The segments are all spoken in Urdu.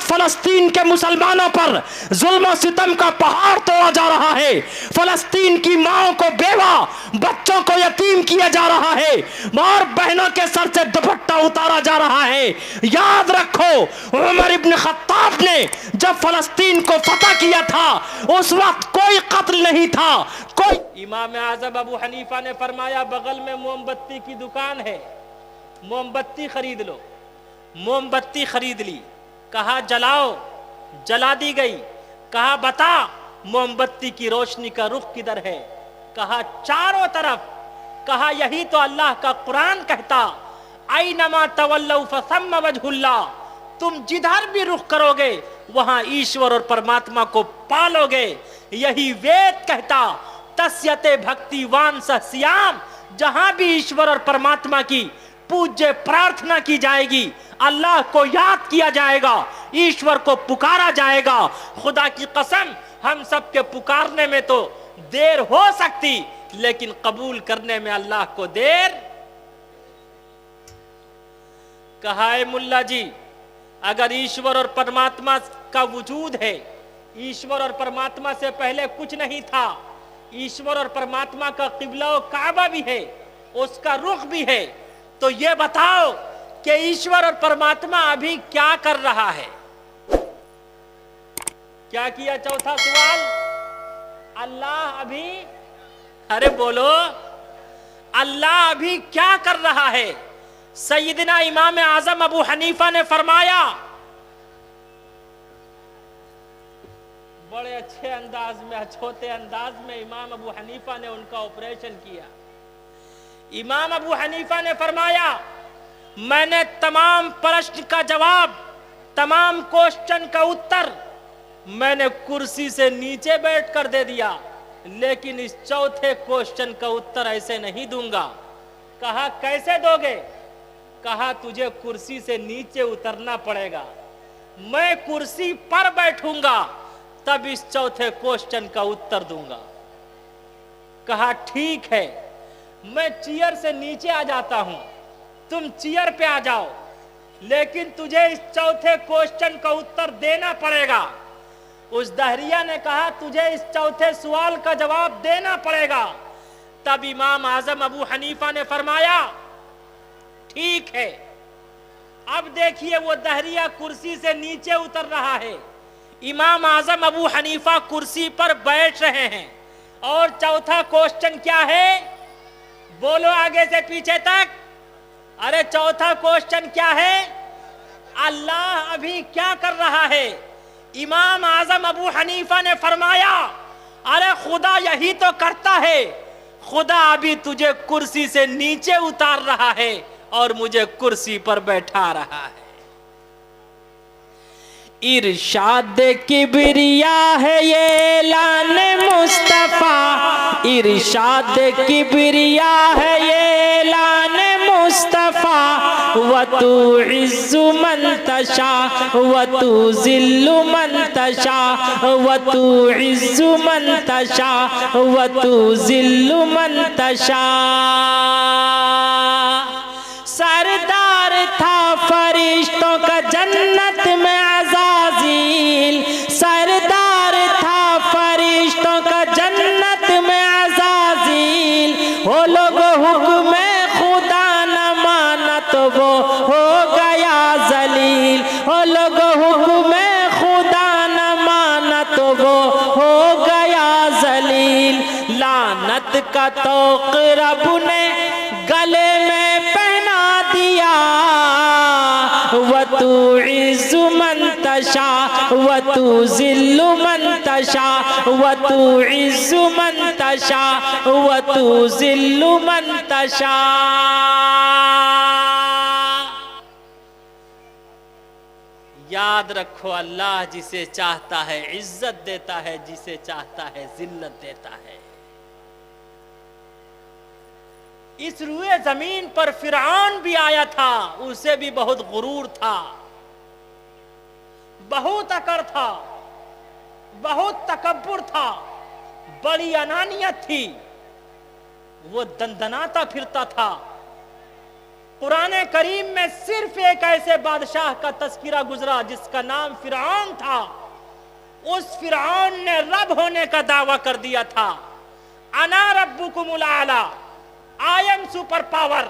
فلسطین کے مسلمانوں پر ظلم و ستم کا پہاڑ توڑا جا رہا ہے، فلسطین کی ماؤں کو بیوہ، بچوں کو یتیم کیا جا رہا ہے، اور بہنوں کے سر سے دوپٹہ اتارا جا رہا ہے۔ یاد رکھو عمر ابن خطاب نے جب فلسطین کو فتح کیا تھا اس وقت کوئی قتل نہیں تھا، کوئی۔ امام اعظم ابو حنیفہ نے فرمایا بغل میں موم بتی کی دکان ہے، موم بتی خرید لو۔ موم بتی خرید لی، کہا جلاؤ، جلا دی گئی۔ کہا بتا موم بتی کی روشنی کا رخ کدھر ہے؟ کہا چاروں طرف۔ کہا یہی تو اللہ کا قرآن کہتا اینما تولوا فثم وجہ اللہ، تم جدھر بھی رخ کرو گے وہاں ایشور اور پرماتما کو پالو گے۔ یہی وید کہتا تسیت بھکتی وان سہ سیام، جہاں بھی ایشور اور پرماتما کی پوجے پرارتھنا کی جائے گی، اللہ کو یاد کیا جائے گا، ایشور کو پکارا جائے گا۔ خدا کی قسم ہم سب کے پکارنے میں تو دیر ہو سکتی لیکن قبول کرنے میں اللہ کو دیر۔ کہا اے ملا جی اگر ایشور اور پرماتما کا وجود ہے، ایشور اور پرماتما سے پہلے کچھ نہیں تھا، ایشور اور پرماتما کا قبلہ و کعبہ بھی ہے، اس کا رخ بھی ہے، تو یہ بتاؤ کہ ایشور اور پرماتما ابھی کیا کر رہا ہے؟ کیا کیا؟ چوتھا سوال، اللہ ابھی، ارے بولو، اللہ ابھی کیا کر رہا ہے؟ سیدنا امام اعظم ابو حنیفہ نے فرمایا، بڑے اچھے انداز میں، چھوٹے انداز میں امام ابو حنیفہ نے ان کا آپریشن کیا۔ امام ابو حنیفہ نے فرمایا میں نے تمام پرشن کا جواب، تمام کوشچن کا اتر میں نے کرسی سے نیچے بیٹھ کر دے دیا، لیکن اس چوتھے کوشچن کا اتر ایسے نہیں دوں گا۔ کہا کیسے دو گے؟ کہا تجھے کرسی سے نیچے اترنا پڑے گا، میں کرسی پر بیٹھوں گا تب اس چوتھے کوشچن کا اتر دوں گا۔ کہا ٹھیک ہے میں چیئر سے نیچے آ جاتا ہوں، تم چیئر پہ آ جاؤ، لیکن تجھے اس چوتھے کوشچن کا اتر دینا پڑے گا۔ اس دہریہ نے کہا تجھے اس چوتھے سوال کا جواب دینا پڑے گا۔ تب امام اعظم ابو حنیفہ نے فرمایا ٹھیک ہے۔ اب دیکھیے وہ دہریہ کرسی سے نیچے اتر رہا ہے، امام اعظم ابو حنیفہ کرسی پر بیٹھ رہے ہیں، اور چوتھا کوشچن کیا ہے؟ بولو آگے سے پیچھے تک، ارے چوتھا کوشچن کیا ہے؟ اللہ ابھی کیا کر رہا ہے؟ امام اعظم ابو حنیفہ نے فرمایا ارے خدا یہی تو کرتا ہے، خدا ابھی تجھے کرسی سے نیچے اتار رہا ہے اور مجھے کرسی پر بیٹھا رہا ہے۔ ارشاد کبریا ہے یہ اعلان مصطفیٰ، ارشاد کبریا ہے یہ اعلان مصطفیٰ، وَتُعِزُّ مَن تَشَاءُ وَتُذِلُّ مَن تَشَاءُ وَتُعِزُّ مَن تَشَاءُ وَتُذِلُّ مَن تَشَاءُ۔ سردار تھا فرشتوں کا جنت میں عزازیل، سردار تھا فرشتوں کا جنت میں عزازیل، وہ لوگ حکم خدا نہ مانا تو وہ ہو گیا ذلیل، وہ لوگ حکم خدا نہ مانا تو وہ ہو گیا ذلیل۔ لعنت کا طوق رب نے گلے میں پہنا دیا، وَتُعِزُّ مَن تَشَاءُ وَتُذِلُّ مَن تَشَاءُ وَتُعِزُّ مَن تَشَاءُ وَتُذِلُّ مَن تَشَاءُ۔ یاد رکھو اللہ جسے چاہتا ہے عزت دیتا ہے، جسے چاہتا ہے ذلت دیتا ہے۔ اس روئے زمین پر فرعون بھی آیا تھا، اسے بھی بہت غرور تھا، بہت اکڑ تھا، بہت تکبر تھا، بڑی انانیت تھی، وہ دندناتا پھرتا تھا، قرآن کریم میں صرف ایک ایسے بادشاہ کا تذکرہ گزرا جس کا نام فرعون تھا. اس فرعون نے رب ہونے کا دعویٰ کر دیا تھا. انا ربکم الاعلی، آئی ایم سپر پاور،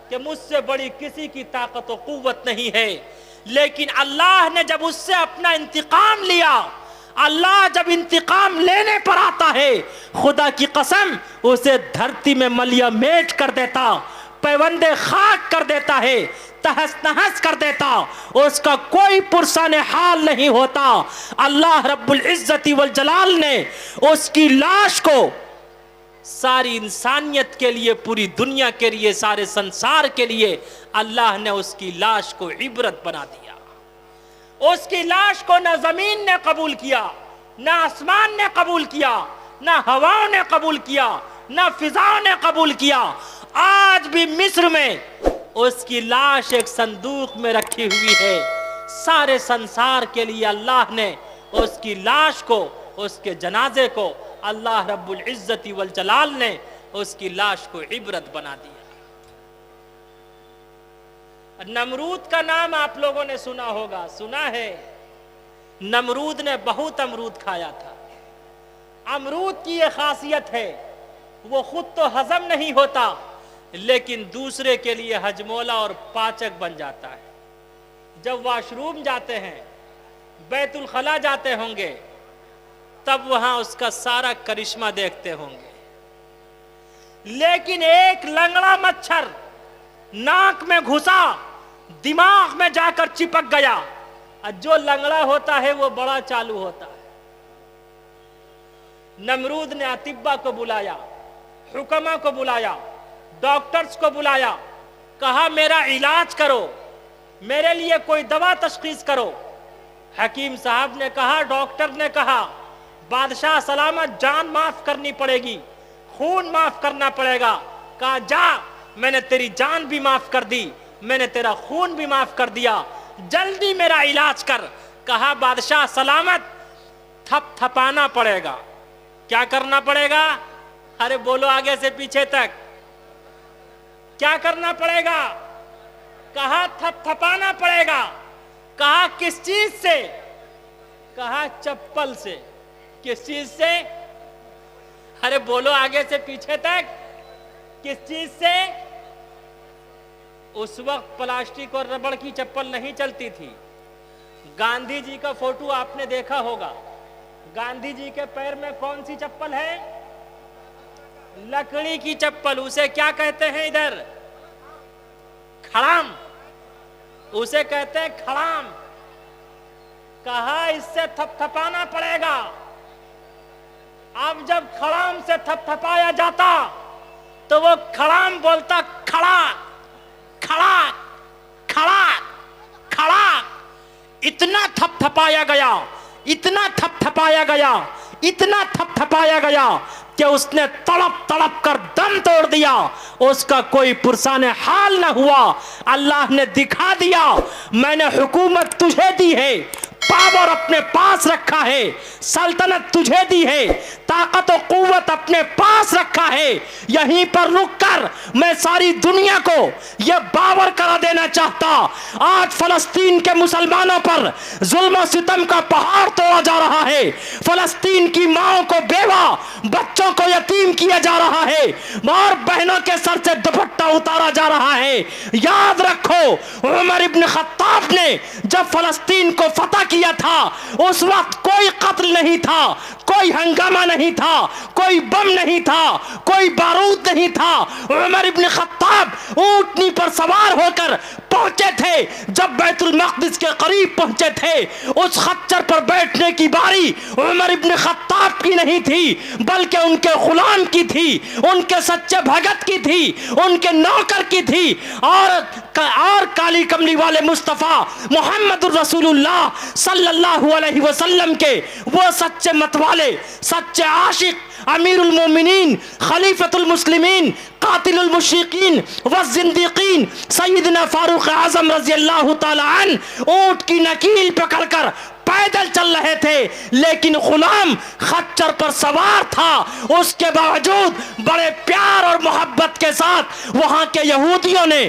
کہ مجھ سے بڑی کسی کی طاقت و قوت نہیں ہے. لیکن اللہ نے جب اس سے اپنا انتقام لیا، اللہ جب انتقام لینے پر آتا ہے، خدا کی قسم اسے دھرتی میں ملیا میٹ کر دیتا، پیوندے خاک کر دیتا ہے، تہس نہس کر دیتا، اس کا کوئی پرسان حال نہیں ہوتا. اللہ رب العزت والجلال نے اس کی لاش کو ساری انسانیت کے لیے، پوری دنیا کے لیے، سارے سنسار کے لیے اللہ نے اس کی لاش کو عبرت بنا دیا. اس کی لاش کو نہ زمین نے قبول کیا، نہ آسمان نے قبول کیا، نہ ہواؤں نے قبول کیا، نہ فضاؤں نے قبول کیا. آج بھی مصر میں اس کی لاش ایک صندوق میں رکھی ہوئی ہے. سارے سنسار کے لیے اللہ نے اس کی لاش کو، اس کے جنازے کو، اللہ رب العزت والجلال نے اس کی لاش کو عبرت بنا دیا. نمرود کا نام آپ لوگوں نے سنا ہوگا، سنا ہے. نمرود نے بہت امرود کھایا تھا. امرود کی یہ خاصیت ہے، وہ خود تو ہضم نہیں ہوتا لیکن دوسرے کے لیے ہجمولا اور پاچک بن جاتا ہے. جب واش روم جاتے ہیں، بیت الخلا جاتے ہوں گے، تب وہاں اس کا سارا کرشمہ دیکھتے ہوں گے. لیکن ایک لنگڑا مچھر ناک میں گھسا، دماغ میں جا کر چپک گیا. جو لنگڑا ہوتا ہے وہ بڑا چالو ہوتا ہے. نمرود نے اطباء کو بلایا، حکما کو بلایا، ڈاکٹرز کو بلایا، کہا میرا علاج کرو، میرے لیے کوئی دوا تشخیص کرو. حکیم صاحب نے کہا، ڈاکٹر نے کہا، بادشاہ سلامت جان معاف کرنی پڑے گی، خون معاف کرنا پڑے گا. کہا جا، میں نے تیری جان بھی معاف کر دی، میں نے تیرا خون بھی معاف کر دیا، جلدی میرا علاج کر. کہا بادشاہ سلامت تھپ تھپانا پڑے گا. کیا کرنا پڑے گا؟ ارے بولو آگے سے پیچھے تک. کیا کرنا پڑے گا؟ کہا تھپ تھپانا پڑے گا. کہا کس چیز سے؟ کہا چپل سے. کس چیز سے؟ ارے بولو آگے سے پیچھے تک. کس چیز سے؟ اس وقت پلاسٹک اور ربڑ کی چپل نہیں چلتی تھی. گاندھی جی کا فوٹو آپ نے دیکھا ہوگا. گاندھی جی کے پیر میں کون سی چپل ہے؟ لکڑی کی چپل. اسے کیا کہتے ہیں ادھر؟ کھڑام. اسے کہتے ہیں کھڑام. کہا اس سے تھپ تھپانا پڑے گا. اب جب کھڑام سے تھپ تھپایا جاتا تو وہ کھڑام بولتا کھڑا کھڑا کھڑا کھڑا. اتنا تھپ تھپایا گیا، اتنا تھپ تھپایا گیا، اتنا تھپ تھپایا گیا کہ اس نے تڑپ تڑپ کر دم توڑ دیا. اس کا کوئی پرسان حال نہ ہوا. اللہ نے دکھا دیا میں نے حکومت تجھے دی ہے، پاور اپنے پاس رکھا ہے، سلطنت تجھے دی ہے، طاقت و قوت اپنے پاس رکھا ہے. یہیں پر رک کر میں ساری دنیا کو یہ باور کرا دینا چاہتا، آج فلسطین کے مسلمانوں پر ظلم و ستم کا پہاڑ توڑا جا رہا ہے. فلسطین کی ماؤں کو بیوہ، بچوں کو یتیم کیا جا رہا ہے، اور بہنوں کے سر سے دوپٹہ اتارا جا رہا ہے. یاد رکھو عمر ابن خطاب نے جب فلسطین کو فتح کیا تھا، اس وقت کوئی قتل نہیں تھا، کوئی ہنگامہ نہیں تھا، کوئی بم نہیں تھا، کوئی بارود نہیں تھا. عمر ابن خطاب اونٹنی پر سوار ہو کر پہنچے تھے. جب بیت المقدس کے قریب پہنچے تھے، اس خچر پر بیٹھنے کی باری عمر ابن خطاب کی نہیں تھی بلکہ ان کے غلام کی تھی، ان کے سچے بھگت کی تھی، ان کے نوکر کی تھی. اور کالی کملی والے مصطفیٰ محمد الرسول اللہ صلی اللہ علیہ وسلم کے وہ سچے متوالے، سچے عاشق، امیر المومنین، خلیفۃ المسلمین، قاتل المشرکین والزندیقین سیدنا فاروق اعظم رضی اللہ تعالی عنہ اونٹ کی نکیل پکڑ کر پیدل چل رہے تھے، لیکن غلام خچر پر سوار تھا. اس کے باوجود بڑے پیار اور محبت کے ساتھ وہاں کے یہودیوں نے